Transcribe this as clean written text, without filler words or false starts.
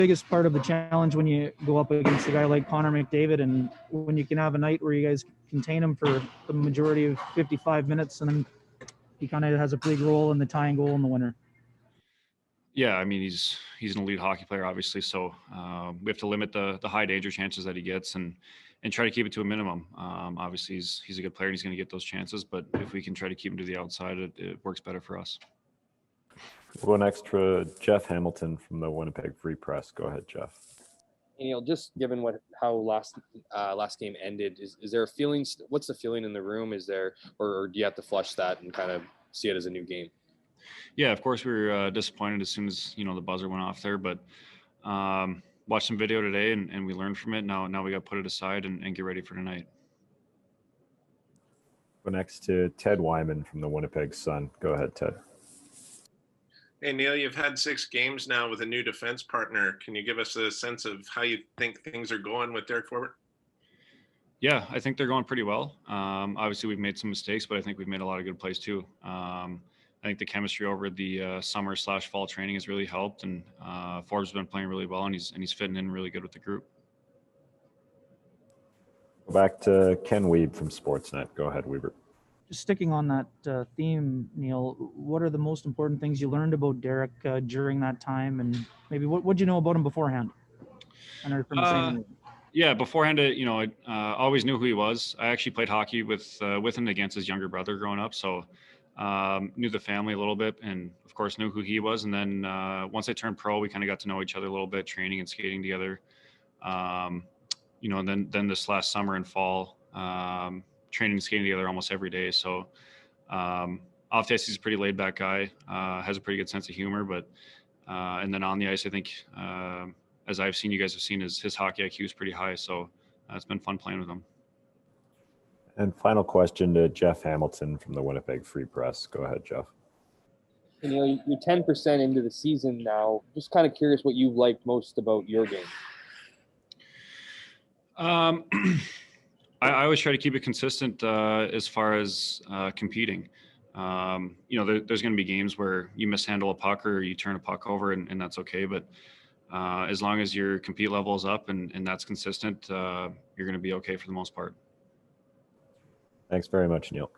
biggest part of the challenge when you go up against a guy like Connor McDavid, and when you can have a night where you guys contain him for the majority of 55 minutes, and then he kind of has a big role in the tying goal in the winner? Yeah, I mean, he's an elite hockey player, obviously. So we have to limit the high danger chances that he gets, and try to keep it to a minimum. Obviously, he's a good player and he's going to get those chances. But if we can try to keep him to the outside, it works better for us. We'll go next to Jeff Hamilton from the Winnipeg Free Press. Go ahead, Jeff. Neal, just given how last game ended, is there a feeling? What's the feeling in the room? Is there, or do you have to flush that and kind of see it as a new game? Yeah, of course we were disappointed as soon as the buzzer went off there, but watched some video today and we learned from it. Now we got to put it aside and get ready for tonight. Go next to Ted Wyman from the Winnipeg Sun. Go ahead, Ted. Hey, Neal, you've had 6 games now with a new defense partner. Can you give us a sense of how you think things are going with Derek Forbort? Yeah, I think they're going pretty well. Obviously, we've made some mistakes, but I think we've made a lot of good plays too. I think the chemistry over the summer/fall training has really helped, and Forbes has been playing really well, and he's fitting in really good with the group. Go back to Ken Weeb from Sportsnet. Go ahead, Weber. Just sticking on that theme, Neal, what are the most important things you learned about Derek during that time, and maybe what you know about him beforehand? I know from the same. Yeah, beforehand, I always knew who he was. I actually played hockey with and against his younger brother growing up, so knew the family a little bit, and of course knew who he was. And then once I turned pro, we kind of got to know each other a little bit, training and skating together. And then this last summer and fall, training and skating together almost every day. So off the ice, he's a pretty laid back guy, has a pretty good sense of humor, but and then on the ice, I think as I've seen, you guys have seen, his hockey IQ is pretty high. So it's been fun playing with him. And final question to Jeff Hamilton from the Winnipeg Free Press. Go ahead, Jeff. You're 10% into the season now. Just kind of curious what you've liked most about your game. I always try to keep it consistent as far as competing. There's going to be games where you mishandle a puck or you turn a puck over, and that's okay. But as long as your compete level is up and that's consistent, you're going to be okay for the most part. Thanks very much, Neal.